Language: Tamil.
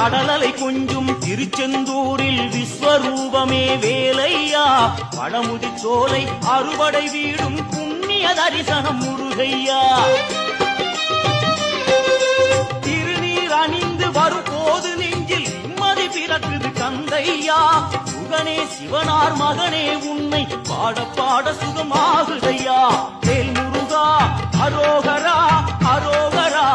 கடலலை கொஞ்சும் திருச்செந்தூரில் விஸ்வரூபமே வேலையா பழமுதி சோலை அறுபடை வீடும் புண்ணிய தரிசனம் முருகையா திருநீர் அணிந்து வரும் போது நெஞ்சில் நிம்மதி பிறக்குது கந்தையா சுகனே சிவனார் மகனே உன்னை பாட பாட சுகமாகுதையா வேல் முருகா அரோகரா அரோகரா